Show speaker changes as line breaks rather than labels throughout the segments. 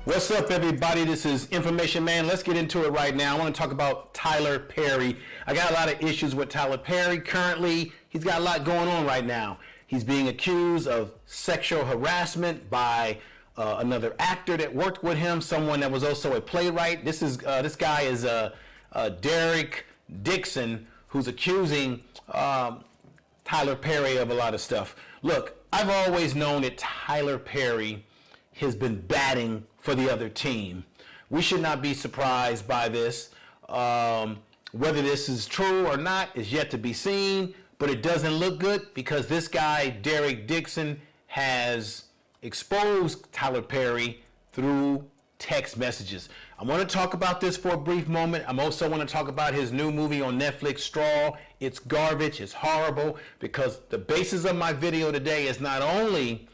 What's up, everybody? This is Information Man. Let's get into it right now. I want to talk about Tyler Perry. I got a lot of issues with Tyler Perry. Currently, he's got a lot going on right now. He's being accused of sexual harassment by another actor that worked with him, someone that was also a playwright. This guy is Derek Dixon, who's accusing Tyler Perry of a lot of stuff. Look, I've always known that Tyler Perry has been batting for the other team. We should not be surprised by this. Whether this is true or not is yet to be seen, but it doesn't look good because this guy, Derek Dixon, has exposed Tyler Perry through text messages. I want to talk about this for a brief moment. I also want to talk about his new movie on Netflix, Straw. It's garbage, it's horrible, because the basis of my video today is not only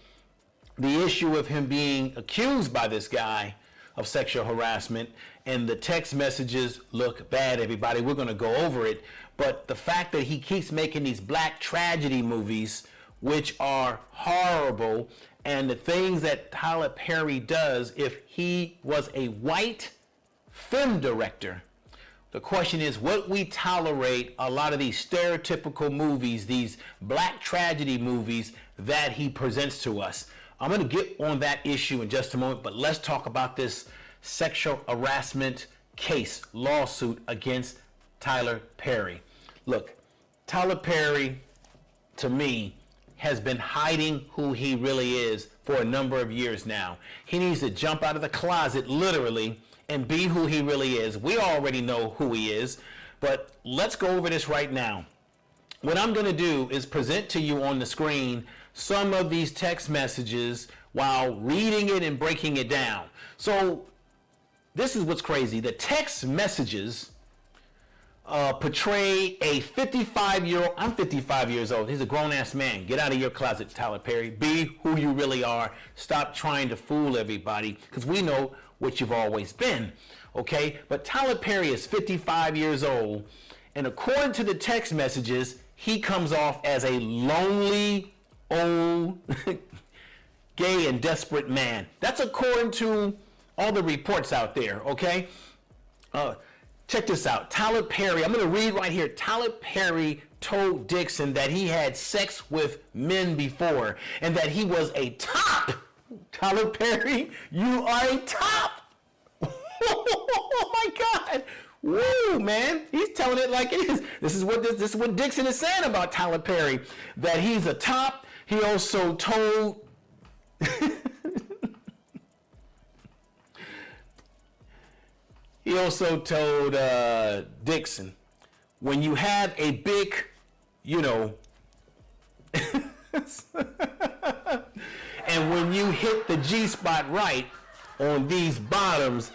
the issue of him being accused by this guy of sexual harassment, and the text messages look bad, everybody. We're going to go over it. But the fact that he keeps making these black tragedy movies, which are horrible, and the things that Tyler Perry does, if he was a white film director, the question is, would we tolerate a lot of these stereotypical movies, these black tragedy movies that he presents to us? I'm going to get on that issue in just a moment, but let's talk about this sexual harassment case, lawsuit against Tyler Perry. Look, Tyler Perry, to me, has been hiding who he really is for a number of years now. He needs to jump out of the closet, literally, and be who he really is. We already know who he is, but let's go over this right now. What I'm going to do is present to you on the screen some of these text messages while reading it and breaking it down. So this is what's crazy. The text messages portray a 55-year-old. I'm 55 years old. He's a grown-ass man. Get out of your closet, Tyler Perry. Be who you really are. Stop trying to fool everybody, because we know what you've always been. Okay? But Tyler Perry is 55 years old, and according to the text messages, he comes off as a lonely, old, gay, and desperate man. That's according to all the reports out there, okay? Check this out. Tyler Perry, I'm going to read right here. Tyler Perry told Dixon that he had sex with men before and that he was a top. Tyler Perry, you are a top. Oh my God. Woo, man. He's telling it like it is. This is what Dixon is saying about Tyler Perry, that he's a top. He also told Dixon, when you have a big, and when you hit the G spot right on these bottoms,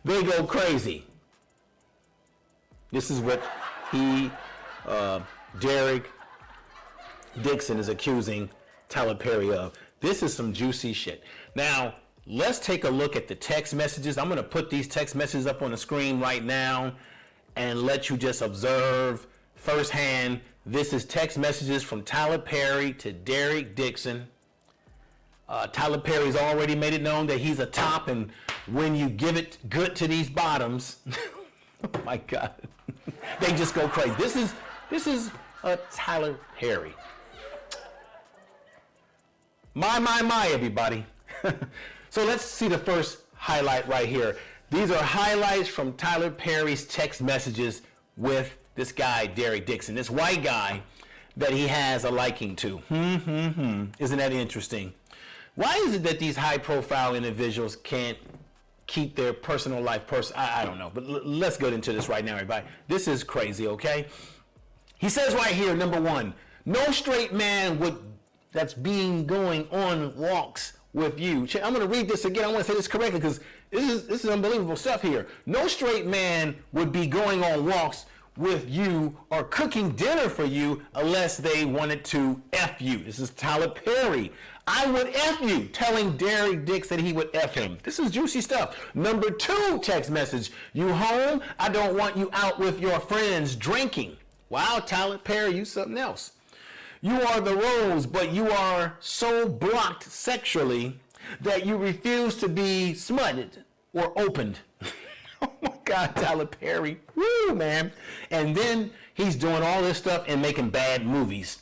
they go crazy. This is what Derek Dixon is accusing Tyler Perry of. This is some juicy shit. Now, let's take a look at the text messages. I'm going to put these text messages up on the screen right now and let you just observe firsthand. This is text messages from Tyler Perry to Derek Dixon. Tyler Perry's already made it known that he's a top, and when you give it good to these bottoms, oh my God, they just go crazy. This is Tyler Perry. My, everybody. So let's see the first highlight right here. These are highlights from Tyler Perry's text messages with this guy, Derek Dixon, this white guy that he has a liking to. Isn't that interesting? Why is it that these high-profile individuals can't keep their personal life I don't know, but let's get into this right now, everybody. This is crazy, okay? He says right here, number one, no straight man that's going on walks with you. I'm going to read this again. I want to say this correctly because this is unbelievable stuff here. No straight man would be going on walks with you or cooking dinner for you unless they wanted to F you. This is Tyler Perry. I would F you, telling Derek Dixon he would F him. This is juicy stuff. Number two text message. You home? I don't want you out with your friends drinking. Wow, Tyler Perry, you something else. You are the rose, but you are so blocked sexually that you refuse to be smutted or opened. Oh my God, Tyler Perry. Woo, man. And then he's doing all this stuff and making bad movies,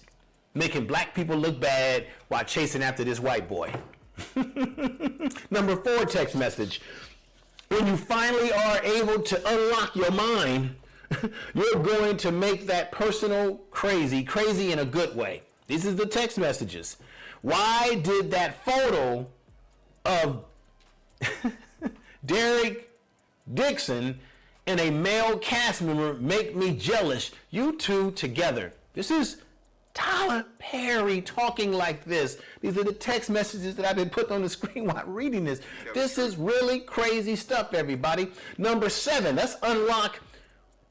making black people look bad while chasing after this white boy. Number 4 text message. When you finally are able to unlock your mind, you're going to make that personal crazy in a good way. These are the text messages. Why did that photo of Derek Dixon and a male cast member make me jealous? You two together. This is Tyler Perry talking like this. These are the text messages that I've been putting on the screen while reading this. This is really crazy stuff, everybody. Number 7, let's unlock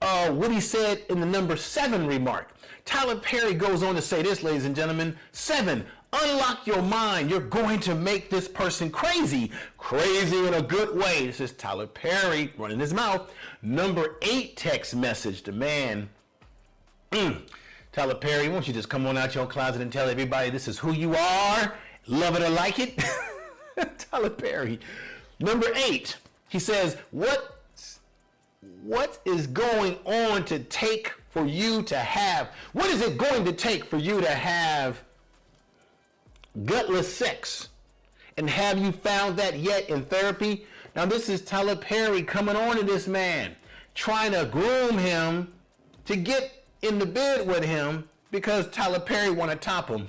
what he said in the number 7 remark. Tyler Perry goes on to say this, ladies and gentlemen. 7, unlock your mind. You're going to make this person crazy in a good way. This is Tyler Perry running his mouth. Number 8 text message, the man. Tyler Perry, why don't you just come on out your closet and tell everybody this is who you are, love it or like it? Tyler Perry. Number 8, he says, what is going on to take for you to have, what is it going to take for you to have gutless sex? And have you found that yet in therapy? Now this is Tyler Perry coming on to this man, trying to groom him to get in the bed with him because Tyler Perry want to top him.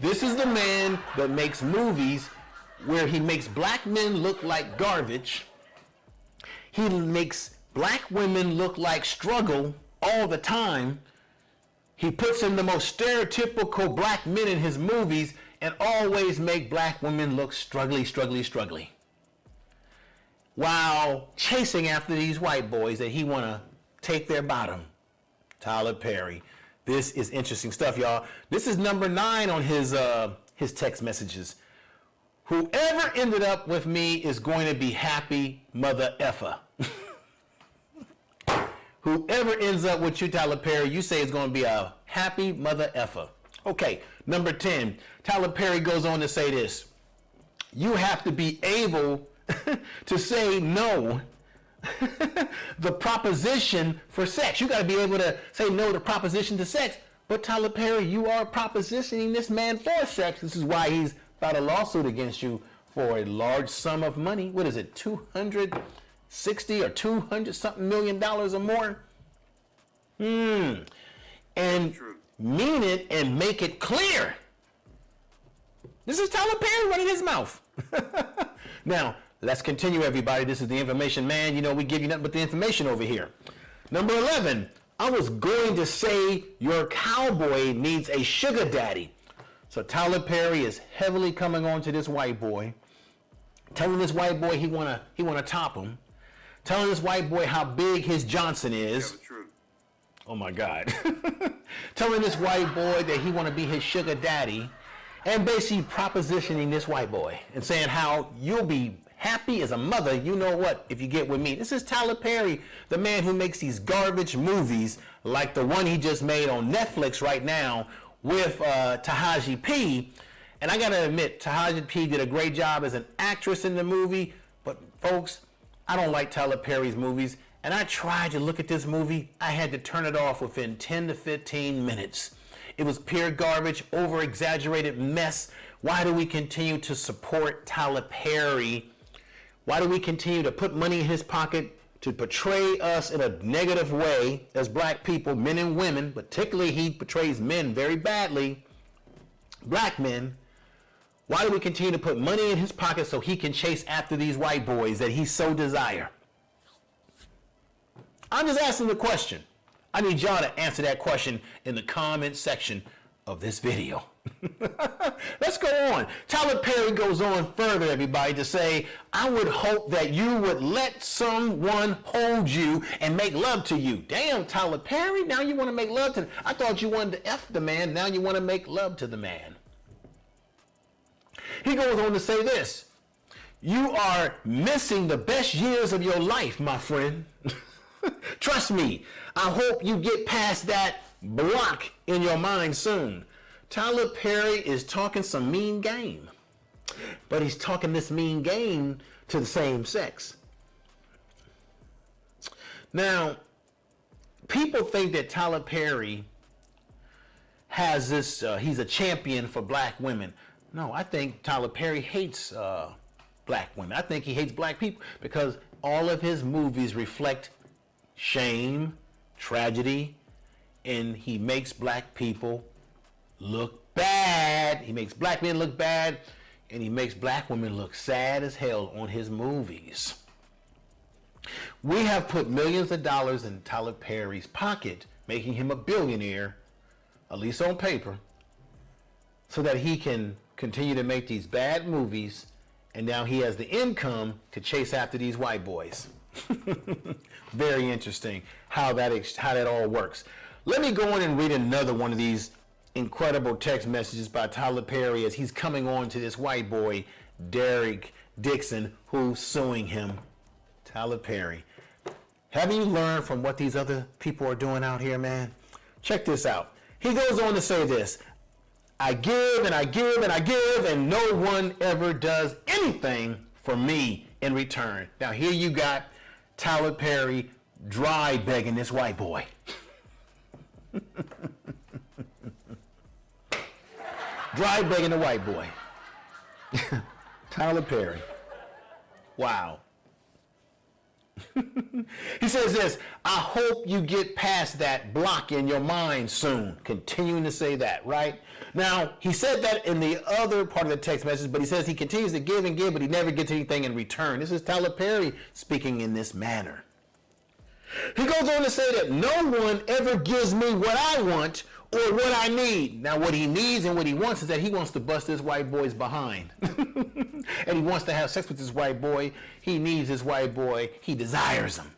This is the man that makes movies where he makes black men look like garbage. He makes black women look like struggle all the time. He puts in the most stereotypical black men in his movies and always make black women look struggly. While chasing after these white boys that he want to take their bottom. Tyler Perry. This is interesting stuff, y'all. This is number 9 on his text messages. Whoever ended up with me is going to be happy, mother effer. Whoever ends up with you, Tyler Perry, you say is going to be a happy mother effer. Okay, number 10. Tyler Perry goes on to say this. You have to be able to say no. The proposition for sex. You got to be able to say no to proposition to sex. But Tyler Perry, you are propositioning this man for sex. This is why he's filed a lawsuit against you for a large sum of money. What is it, 260 or 200 something million dollars or more? And mean it and make it clear. This is Tyler Perry running his mouth. Now, let's continue, everybody. This is the Information Man. You know, we give you nothing but the information over here. Number 11, I was going to say your cowboy needs a sugar daddy. So Tyler Perry is heavily coming on to this white boy, telling this white boy he wanna top him, telling this white boy how big his Johnson is.
Yeah, true.
Oh my God. Telling this white boy that he wanna be his sugar daddy, and basically propositioning this white boy and saying how you'll be happy as a mother, you know what, if you get with me. This is Tyler Perry, the man who makes these garbage movies like the one he just made on Netflix right now with Tahaji P. And I gotta admit, Tahaji P did a great job as an actress in the movie, but folks, I don't like Tyler Perry's movies, and I tried to look at this movie. I had to turn it off within 10 to 15 minutes. It was pure garbage, over-exaggerated mess. Why do we continue to support Tyler Perry? Why do we continue to put money in his pocket to portray us in a negative way as black people, men and women? Particularly, he portrays men very badly, black men. Why do we continue to put money in his pocket so he can chase after these white boys that he so desire? I'm just asking the question. I need y'all to answer that question in the comment section of this video. Let's go on. Tyler Perry goes on further, everybody, to say, I would hope that you would let someone hold you and make love to you. Damn, Tyler Perry, now you want to make love to I thought you wanted to F the man, now you want to make love to the man. He goes on to say this. You are missing the best years of your life, my friend. Trust me, I hope you get past that block in your mind soon. Tyler Perry is talking some mean game. But he's talking this mean game to the same sex. Now, people think that Tyler Perry has this, he's a champion for black women. No, I think Tyler Perry hates black women. I think he hates black people because all of his movies reflect shame, tragedy, and he makes black people look bad. He makes black men look bad, and he makes black women look sad as hell on his movies. We have put millions of dollars in Tyler Perry's pocket, making him a billionaire, at least on paper, so that he can continue to make these bad movies, and now he has the income to chase after these white boys. Very interesting how that all works. Let me go in and read another one of these incredible text messages by Tyler Perry as he's coming on to this white boy, Derek Dixon, who's suing him. Tyler Perry, haven't you learned from what these other people are doing out here, man? Check this out. He goes on to say this: I give and I give and I give, and no one ever does anything for me in return. Now here you got Tyler Perry dry begging this white boy. Dry begging the white boy. Tyler Perry. Wow. He says this: I hope you get past that block in your mind soon. Continuing to say that, right? Now, he said that in the other part of the text message, but he says he continues to give and give, but he never gets anything in return. This is Tyler Perry speaking in this manner. He goes on to say that no one ever gives me what I want or what I need. Now, what he needs and what he wants is that he wants to bust this white boy's behind. And he wants to have sex with this white boy. He needs this white boy. He desires him.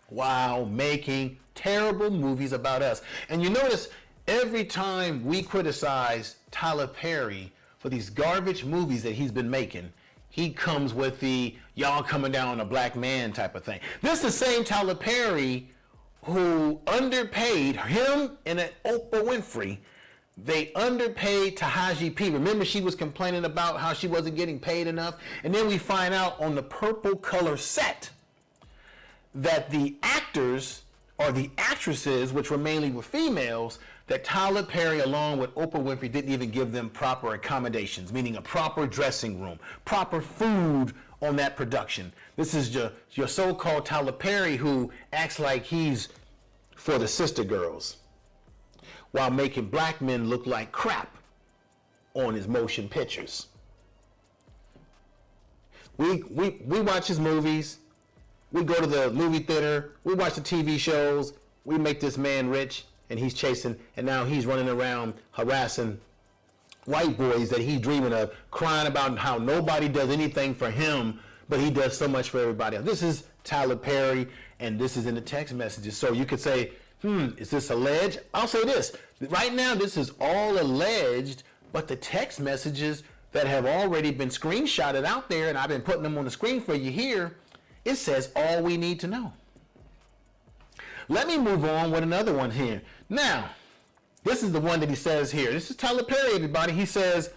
While making terrible movies about us. And you notice every time we criticize Tyler Perry for these garbage movies that he's been making, he comes with the y'all coming down on a black man type of thing. This is the same Tyler Perry who underpaid him and Oprah Winfrey. They underpaid Taraji P. Remember, she was complaining about how she wasn't getting paid enough. And then we find out on the purple color set that the actors or the actresses, which were mainly were females, that Tyler Perry, along with Oprah Winfrey, didn't even give them proper accommodations, meaning a proper dressing room, proper food on that production. This is your so-called Tyler Perry who acts like he's for the sister girls while making black men look like crap on his motion pictures. We watch his movies. We go to the movie theater. We watch the TV shows. We make this man rich, and he's chasing, and now he's running around harassing white boys that he's dreaming of, crying about how nobody does anything for him, but he does so much for everybody else. This is Tyler Perry, and this is in the text messages. So you could say, is this alleged? I'll say this. Right now, this is all alleged, but the text messages that have already been screenshotted out there, and I've been putting them on the screen for you here, it says all we need to know. Let me move on with another one here. Now, this is the one that he says here. This is Tyler Perry, everybody. He says,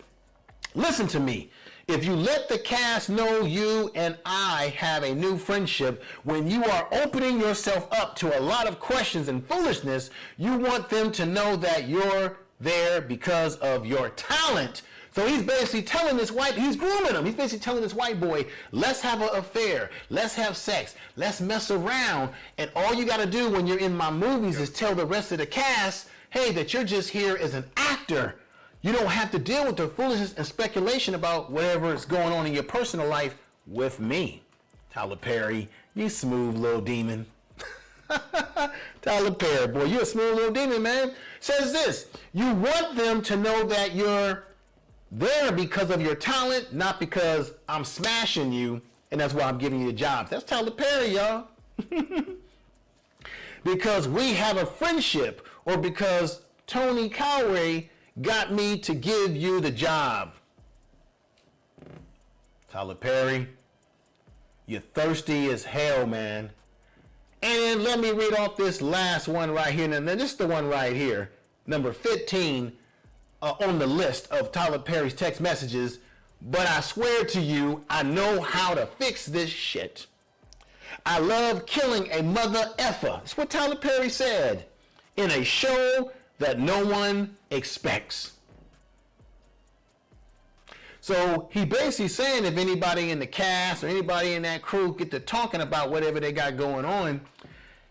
listen to me. If you let the cast know you and I have a new friendship, when you are opening yourself up to a lot of questions and foolishness, you want them to know that you're there because of your talent. So he's basically telling this he's grooming him. He's basically telling this white boy, let's have an affair, let's have sex, let's mess around, and all you got to do when you're in my movies is tell the rest of the cast, hey, that you're just here as an actor. You don't have to deal with the foolishness and speculation about whatever is going on in your personal life with me. Tyler Perry, you smooth little demon. Tyler Perry, boy, you a smooth little demon, man. Says this, you want them to know that you're there because of your talent, not because I'm smashing you, and that's why I'm giving you jobs. That's Tyler Perry, y'all. Because we have a friendship, or because Tony Cowray got me to give you the job. Tyler Perry, you're thirsty as hell, man. And then let me read off this last one right here. And then this is the one right here. Number 15. on the list of Tyler Perry's text messages, but I swear to you, I know how to fix this shit. I love killing a mother effer. That's what Tyler Perry said in a show that no one expects. So he basically saying if anybody in the cast or anybody in that crew get to talking about whatever they got going on,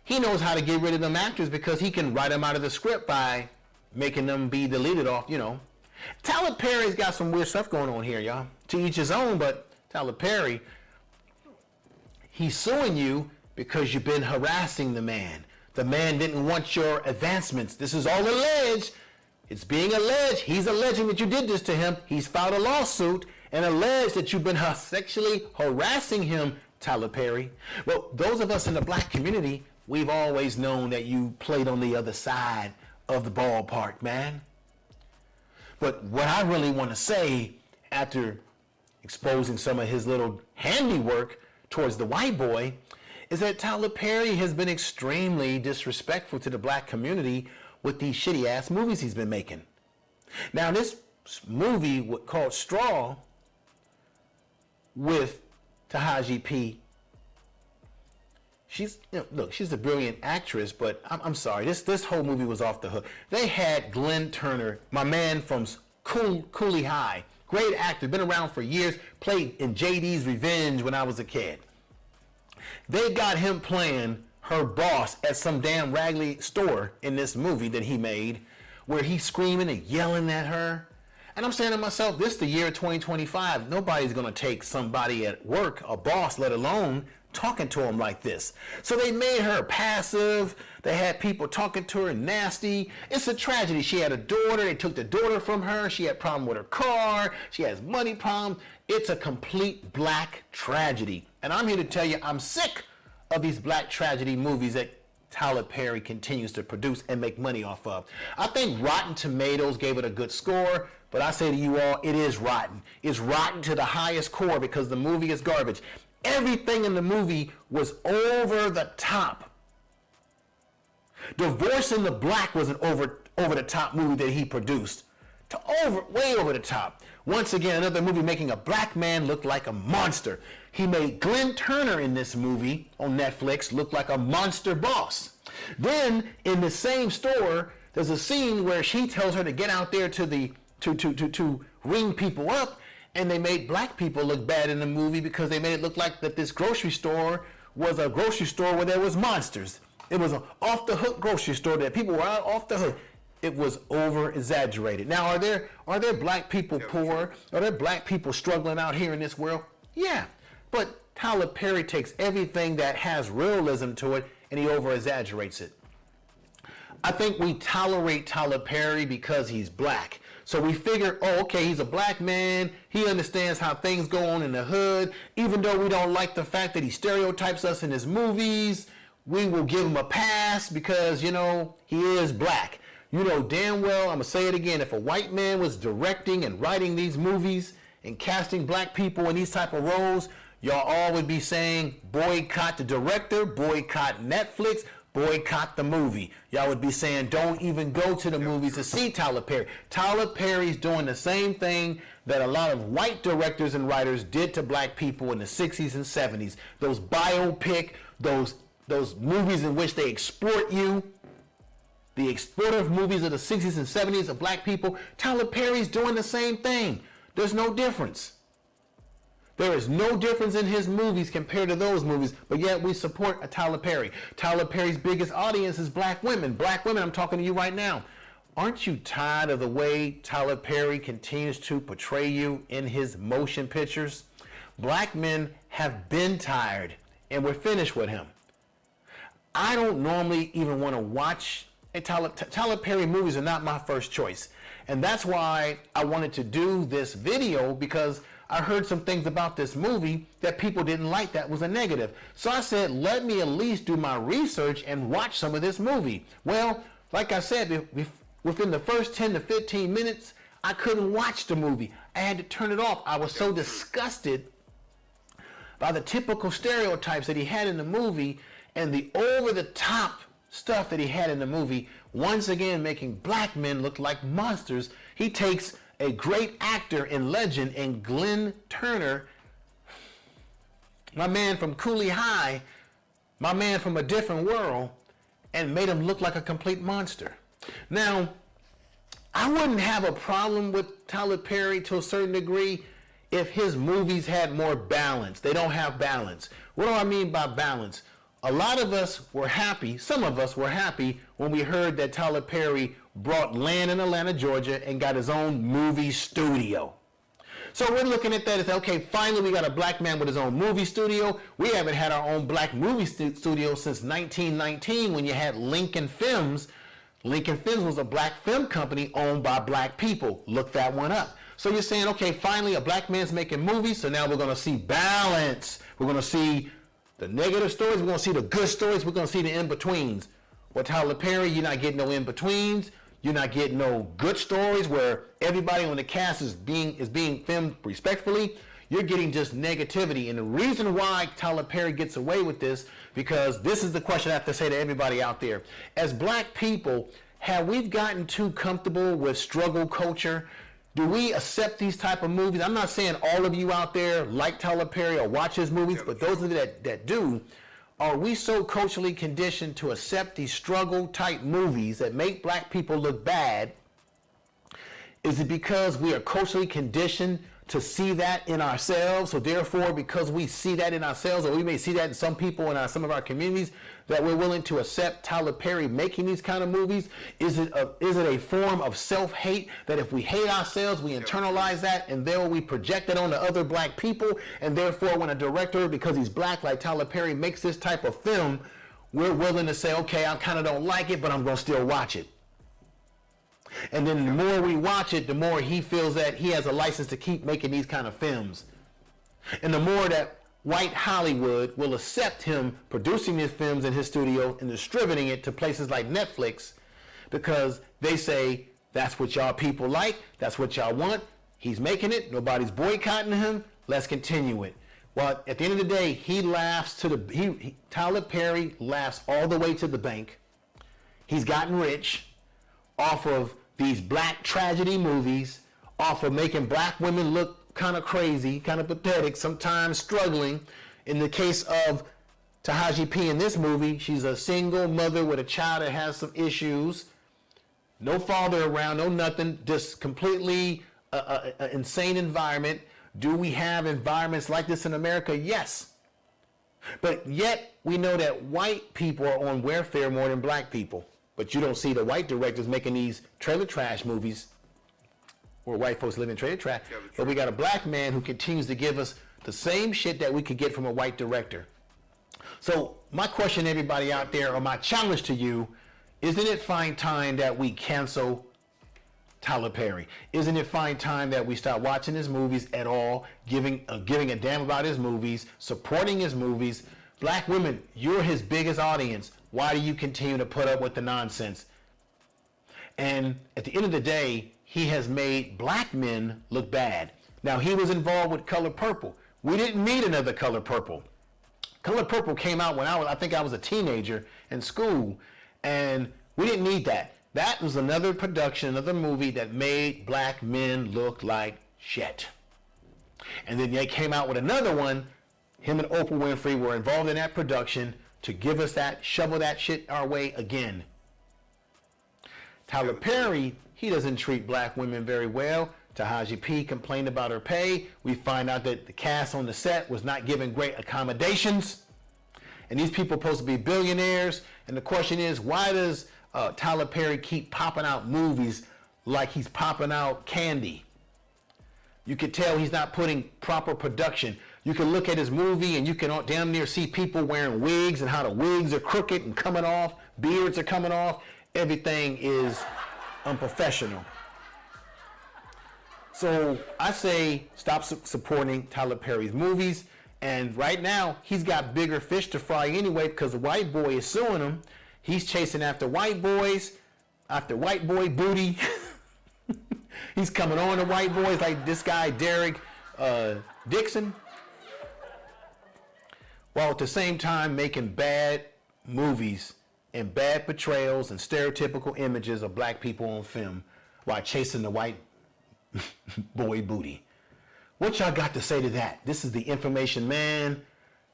he knows how to get rid of them actors because he can write them out of the script by making them be deleted off, you know. Tyler Perry's got some weird stuff going on here, y'all. To each his own, but Tyler Perry, he's suing you because you've been harassing the man. The man didn't want your advancements. This is all alleged. It's being alleged. He's alleging that you did this to him. He's filed a lawsuit and alleged that you've been sexually harassing him, Tyler Perry. Well, those of us in the black community, we've always known that you played on the other side of the ballpark, man. But what I really want to say after exposing some of his little handiwork towards the white boy is that Tyler Perry has been extremely disrespectful to the black community with these shitty ass movies he's been making. Now this movie called Straw with Taraji P. She's, you know, look, she's a brilliant actress, but I'm sorry, this whole movie was off the hook. They had Glenn Turner, my man from Cooley High, great actor, been around for years, played in JD's Revenge when I was a kid. They got him playing her boss at some damn raggedy store in this movie that he made, where he's screaming and yelling at her. And I'm saying to myself, this is the year 2025. Nobody's going to take somebody at work, a boss, let alone talking to him like this. So they made her passive. They had people talking to her nasty. It's a tragedy. She had a daughter. They took the daughter from her. She had a problem with her car. She has money problems. It's a complete black tragedy. And I'm here to tell you, I'm sick of these black tragedy movies that Tyler Perry continues to produce and make money off of. I think Rotten Tomatoes gave it a good score, but I say to you all, it is rotten. It's rotten to the highest core because the movie is garbage. Everything in the movie was over the top. Divorce in the Black was an over the top movie that he produced. Way over the top. Once again, another movie making a black man look like a monster. He made Glenn Turner in this movie on Netflix look like a monster boss. Then in the same store, there's a scene where she tells her to get out there to ring people up, and they made black people look bad in the movie because they made it look like that this grocery store was a grocery store where there was monsters. It was an off-the-hook grocery store that people were out off the hook. It was over-exaggerated. Now, are there black people poor? Are there black people struggling out here in this world? Yeah, but Tyler Perry takes everything that has realism to it and he over-exaggerates it. I think we tolerate Tyler Perry because he's black. So we figure, oh, okay, he's a black man. He understands how things go on in the hood. Even though we don't like the fact that he stereotypes us in his movies, we will give him a pass because, you know, he is black. You know damn well, I'm going to say it again, if a white man was directing and writing these movies and casting black people in these type of roles, y'all all would be saying, boycott the director, boycott Netflix, boycott the movie. Y'all would be saying, don't even go to the movies to see Tyler Perry. Tyler Perry's doing the same thing that a lot of white directors and writers did to black people in the 60s and 70s. Those biopic, those movies in which they exploit you, the exploitive movies of the 60s and 70s of black people. Tyler Perry's doing the same thing. There's no difference. There is no difference in his movies compared to those movies, but yet we support a Tyler Perry. Tyler Perry's biggest audience is black women. Black women, I'm talking to you right now. Aren't you tired of the way Tyler Perry continues to portray you in his motion pictures? Black men have been tired, and we're finished with him. I don't normally even want to watch Tyler Perry movies are not my first choice. And that's why I wanted to do this video, because I heard some things about this movie that people didn't like that was a negative. So I said, let me at least do my research and watch some of this movie. Well, like I said, within the first 10 to 15 minutes, I couldn't watch the movie. I had to turn it off. I was so disgusted by the typical stereotypes that he had in the movie and the over-the-top stuff that he had in the movie, once again making black men look like monsters. He takes a great actor and legend in Glenn Turner, my man from Cooley High, my man from a different world, and made him look like a complete monster. Now, I wouldn't have a problem with Tyler Perry to a certain degree if his movies had more balance. They don't have balance. What do I mean by balance? A lot of us were happy, some of us were happy when we heard that Tyler Perry brought land in Atlanta, Georgia and got his own movie studio. So we're looking at that as, okay, finally we got a black man with his own movie studio. We haven't had our own black movie studio since 1919 when you had Lincoln Films. Lincoln Films was a black film company owned by black people. Look that one up. So you're saying, okay, finally a black man's making movies, so now we're going to see balance. We're going to see the negative stories, we're going to see the good stories, we're going to see the in-betweens. Well, Tyler Perry, you're not getting no in-betweens. You're not getting no good stories where everybody on the cast is being filmed respectfully. You're getting just negativity. And the reason why Tyler Perry gets away with this, because this is the question I have to say to everybody out there. As black people, have we gotten too comfortable with struggle culture? Do we accept these type of movies? I'm not saying all of you out there like Tyler Perry or watch his movies, but those of you that do, are we so culturally conditioned to accept these struggle type movies that make black people look bad? Is it because we are culturally conditioned to see that in ourselves? So therefore, because we see that in ourselves, or we may see that in some people in some of our communities, that we're willing to accept Tyler Perry making these kind of movies? Is it a form of self-hate that if we hate ourselves, we internalize that, and then we project it onto other black people, and therefore when a director, because he's black like Tyler Perry, makes this type of film, we're willing to say, okay, I kind of don't like it, but I'm going to still watch it. And then the more we watch it, the more he feels that he has a license to keep making these kind of films. And the more that white Hollywood will accept him producing his films in his studio and distributing it to places like Netflix, because they say, that's what y'all people like, that's what y'all want, he's making it, nobody's boycotting him, let's continue it. Well, at the end of the day, Tyler Perry laughs all the way to the bank. He's gotten rich off of these black tragedy movies, off of making black women look kind of crazy, kind of pathetic, sometimes struggling. In the case of Tahaji P in this movie, she's a single mother with a child that has some issues, no father around, no nothing, just completely insane environment. Do we have environments like this in America? Yes. But yet we know that white people are on welfare more than black people. But you don't see the white directors making these trailer trash movies where white folks live in trailer trash. But we got a black man who continues to give us the same shit that we could get from a white director. So my question to everybody out there, or my challenge to you, isn't it fine time that we cancel Tyler Perry? Isn't it fine time that we start watching his movies at all, giving a damn about his movies, supporting his movies? Black women, you're his biggest audience. Why do you continue to put up with the nonsense? And at the end of the day, he has made black men look bad. Now, he was involved with Color Purple. We didn't need another Color Purple. Color Purple came out when I think I was a teenager in school, and we didn't need that. That was another production, another movie that made black men look like shit. And then they came out with another one. Him and Oprah Winfrey were involved in that production to give us that, shovel that shit our way again. Tyler Perry, he doesn't treat black women very well. Tahaji P complained about her pay. We find out that the cast on the set was not given great accommodations. And these people are supposed to be billionaires. And the question is, why does Tyler Perry keep popping out movies like he's popping out candy? You could tell he's not putting proper production. You can look at his movie and you can damn near see people wearing wigs and how the wigs are crooked and coming off, beards are coming off. Everything is unprofessional. So I say stop supporting Tyler Perry's movies. And right now, he's got bigger fish to fry anyway because the white boy is suing him. He's chasing after white boys, after white boy booty. He's coming on to white boys like this guy, Derek Dixon. While at the same time making bad movies and bad portrayals and stereotypical images of black people on film while chasing the white boy booty. What y'all got to say to that? This is the Information Man.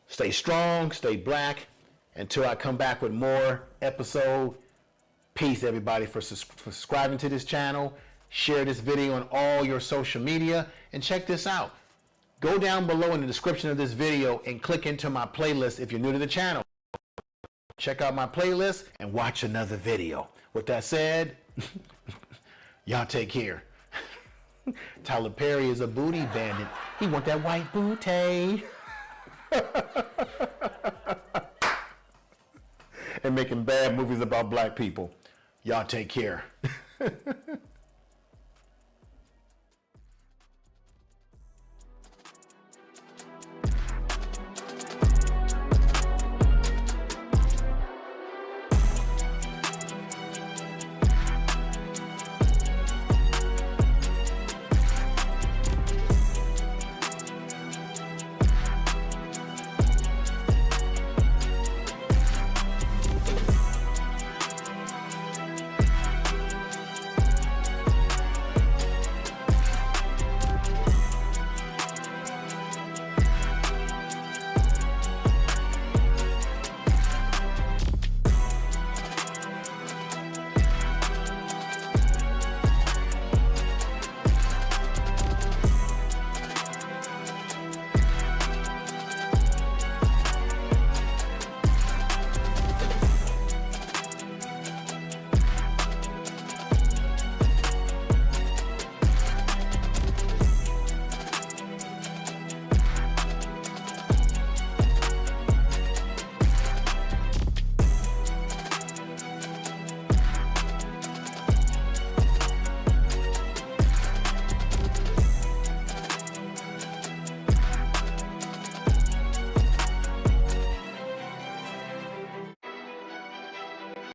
Stay strong, stay black. Until I come back with more episode. Peace, everybody, for subscribing to this channel. Share this video on all your social media. And check this out. Go down below in the description of this video and click into my playlist if you're new to the channel. Check out my playlist and watch another video. With that said, y'all take care. Tyler Perry is a booty bandit. He want that white booty. And making bad movies about black people. Y'all take care.